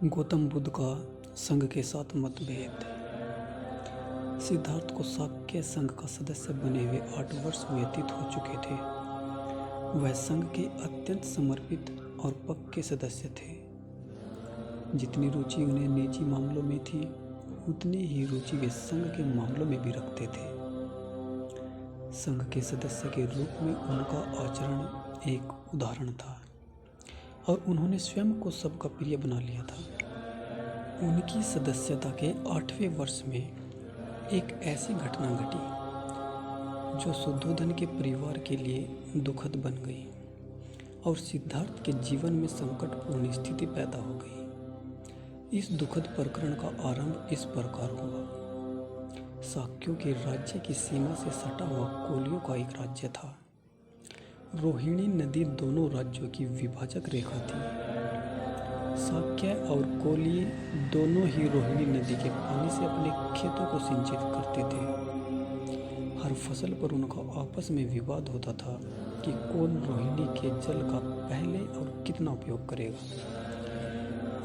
गौतम बुद्ध का संघ के साथ मतभेद। सिद्धार्थ को शाक्य संघ का सदस्य बने हुए 8 वर्ष व्यतीत हो चुके थे। वह संघ के अत्यंत समर्पित और पक्के सदस्य थे। जितनी रुचि उन्हें निजी मामलों में थी, उतनी ही रुचि वे संघ के मामलों में भी रखते थे। संघ के सदस्य के रूप में उनका आचरण एक उदाहरण था और उन्होंने स्वयं को सबका प्रिय बना लिया था। उनकी सदस्यता के 8वें वर्ष में एक ऐसी घटना घटी जो शुद्धोधन के परिवार के लिए दुखद बन गई और सिद्धार्थ के जीवन में संकटपूर्ण स्थिति पैदा हो गई। इस दुखद प्रकरण का आरंभ इस प्रकार हुआ। शाक्यों के राज्य की सीमा से सटा हुआ कोलियों का एक राज्य था। रोहिणी नदी दोनों राज्यों की विभाजक रेखा थी। शाक्य और कोली दोनों ही रोहिणी नदी के पानी से अपने खेतों को सिंचित करते थे। हर फसल पर उनका आपस में विवाद होता था कि कौन रोहिणी के जल का पहले और कितना उपयोग करेगा।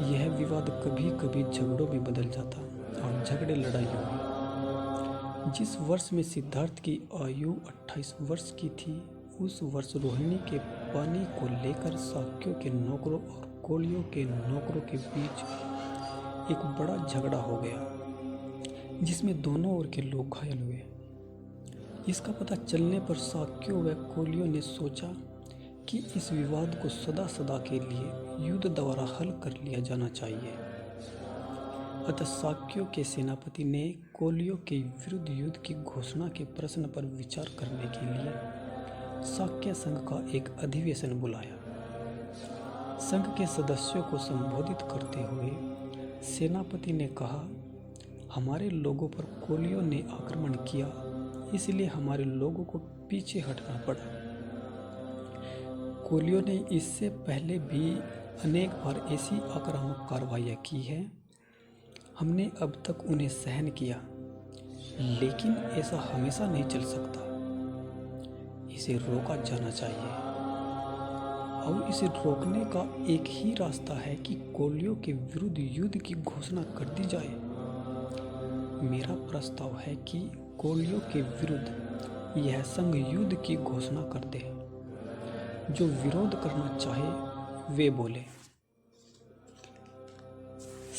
यह विवाद कभी कभी झगड़ों में बदल जाता और झगड़े लड़ाइयों में। जिस वर्ष में सिद्धार्थ की आयु 28 वर्ष की थी, उस वर्ष रोहिणी के पानी को लेकर शाक्यों के नौकरों और कोलियों के नौकरों के बीच एक बड़ा झगड़ा हो गया, जिसमें दोनों ओर के लोग घायल हुए। इसका पता चलने पर शाक्यों व कोलियों ने सोचा कि इस विवाद को सदा सदा के लिए युद्ध द्वारा हल कर लिया जाना चाहिए। अतः शाक्यों के सेनापति ने कोलियों के विरुद्ध युद्ध की घोषणा के प्रश्न पर विचार करने के लिए शाक्य संघ का एक अधिवेशन बुलाया। संघ के सदस्यों को संबोधित करते हुए सेनापति ने कहा, हमारे लोगों पर कोलियों ने आक्रमण किया, इसलिए हमारे लोगों को पीछे हटना पड़ा। कोलियों ने इससे पहले भी अनेक बार ऐसी आक्रामक कार्रवाइयाँ की हैं। हमने अब तक उन्हें सहन किया, लेकिन ऐसा हमेशा नहीं चल सकता। इसे रोका जाना चाहिए और इसे रोकने का एक ही रास्ता है कि कोलियों के विरुद्ध युद्ध की घोषणा कर दी जाए। मेरा प्रस्ताव है कि कोलियों के विरुद्ध यह संघ युद्ध की घोषणा कर दे। जो विरोध करना चाहे वे बोले।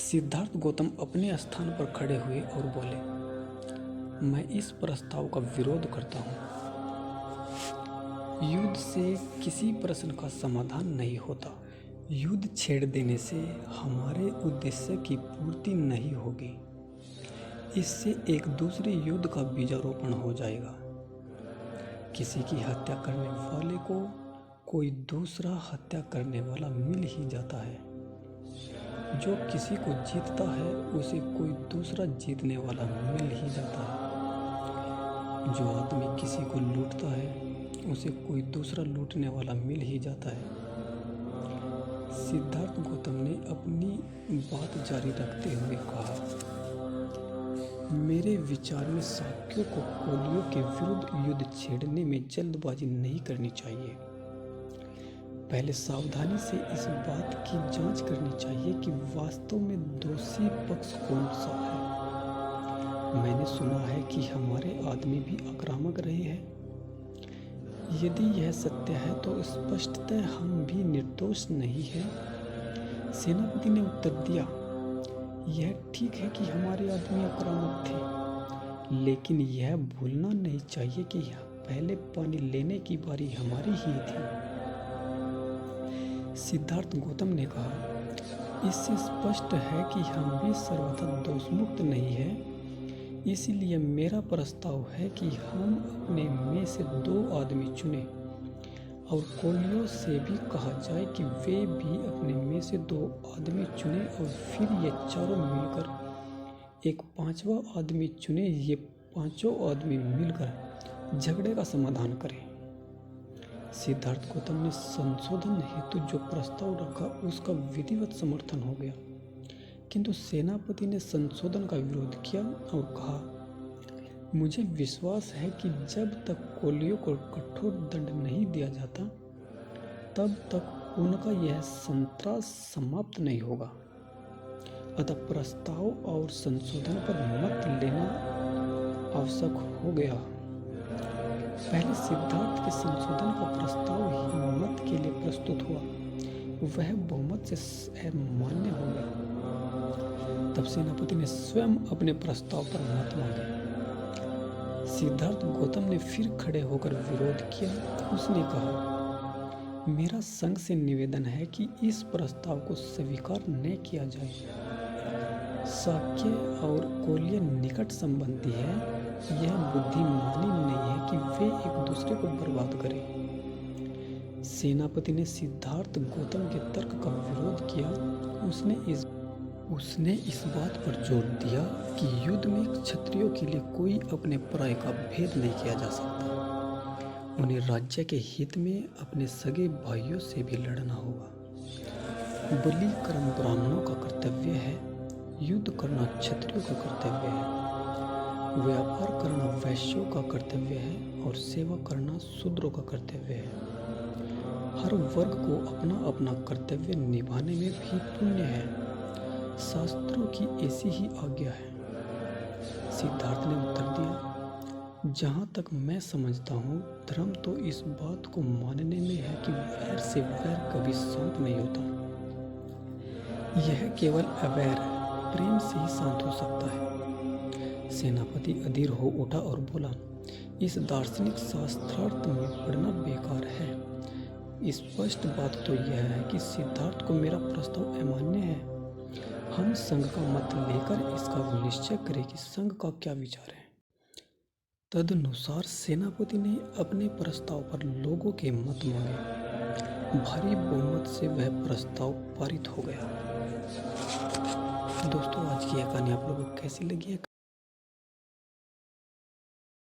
सिद्धार्थ गौतम अपने स्थान पर खड़े हुए और बोले, मैं इस प्रस्ताव का विरोध करता हूँ। युद्ध से किसी प्रश्न का समाधान नहीं होता। युद्ध छेड़ देने से हमारे उद्देश्य की पूर्ति नहीं होगी। इससे एक दूसरे युद्ध का बीजारोपण हो जाएगा। किसी की हत्या करने वाले को कोई दूसरा हत्या करने वाला मिल ही जाता है। जो किसी को जीतता है, उसे कोई दूसरा जीतने वाला मिल ही जाता है। जो आदमी किसी को लूटता है, उसे कोई दूसरा लूटने वाला मिल ही जाता है। सिद्धार्थ गौतम ने अपनी बात जारी रखते हुए कहा, मेरे विचार में शाक्यों को कोलियों के विरुद्ध युद्ध छेड़ने में जल्दबाजी नहीं करनी चाहिए। पहले सावधानी से इस बात की जांच करनी चाहिए कि वास्तव में दोषी पक्ष कौन सा है। मैंने सुना है कि हमारे आदमी भी आक्रामक रहे हैं। यदि यह सत्य है तो स्पष्टतः हम भी निर्दोष नहीं हैं। सेनापति ने उत्तर दिया, यह ठीक है कि हमारे आदमी आक्रामक थे, लेकिन यह भूलना नहीं चाहिए कि पहले पानी लेने की बारी हमारी ही थी। सिद्धार्थ गौतम ने कहा, इससे स्पष्ट है कि हम भी सर्वथा दोषमुक्त नहीं हैं। इसीलिए मेरा प्रस्ताव है कि हम अपने में से 2 आदमी चुनें और कोलियों से भी कहा जाए कि वे भी अपने में से 2 आदमी चुनें और फिर ये चारों मिलकर एक 5वां आदमी चुनें। ये 5 आदमी मिलकर झगड़े का समाधान करें। सिद्धार्थ गौतम ने संशोधन हेतु जो प्रस्ताव रखा, उसका विधिवत समर्थन हो गया, किंतु सेनापति ने संशोधन का विरोध किया और कहा, मुझे विश्वास है कि जब तक कोलियों को कठोर दंड नहीं दिया जाता, तब तक उनका यह संत्रास समाप्त नहीं होगा। अतः प्रस्ताव और संशोधन पर मत लेना आवश्यक हो गया। पहले सिद्धार्थ के संशोधन का प्रस्ताव ही मत के लिए प्रस्तुत हुआ, वह बहुमत से अमान्य हो गया। तब सेनापति ने स्वयं अपने प्रस्ताव पर मत मांगे। सिद्धार्थ गौतम ने फिर खड़े होकर विरोध किया। उसने कहा, मेरा संघ से निवेदन है कि इस प्रस्ताव को स्वीकार न किया जाए। शाक्य और कोल्य निकट संबंधी है, यह बुद्धिमानी नहीं है कि वे एक दूसरे को बर्बाद करें। सेनापति ने सिद्धार्थ गौतम के तर्क का विरोध किया। उसने इस बात पर जोर दिया कि युद्ध में क्षत्रियों के लिए कोई अपने पराये का भेद नहीं किया जा सकता। उन्हें राज्य के हित में अपने सगे भाइयों से भी लड़ना होगा। बलि कर्म ब्राह्मणों का कर्तव्य है, युद्ध करना क्षत्रियों का कर्तव्य है, व्यापार करना वैश्यों का कर्तव्य है और सेवा करना शूद्रों का कर्तव्य है। हर वर्ग को अपना अपना कर्तव्य निभाने में भी पुण्य है। शास्त्रों की ऐसी ही आज्ञा है। सिद्धार्थ ने उत्तर दिया, जहाँ तक मैं समझता हूँ, धर्म तो इस बात को मानने में है कि वैर से वैर कभी शांत नहीं होता। यह केवल अवैर प्रेम से ही शांत हो सकता है। सेनापति अधीर हो उठा और बोला, इस दार्शनिक शास्त्रार्थ में पढ़ना बेकार है। स्पष्ट बात तो यह है कि सिद्धार्थ को मेरा प्रस्ताव अमान्य है। हम संघ का मत लेकर इसका निश्चय करें कि संघ का क्या विचार है। तदनुसार सेनापति ने अपने प्रस्ताव पर लोगों के मत मांगे। भारी बहुमत से वह प्रस्ताव पारित हो गया। दोस्तों, आज की यह कहानी आप लोगों को कैसी लगी है?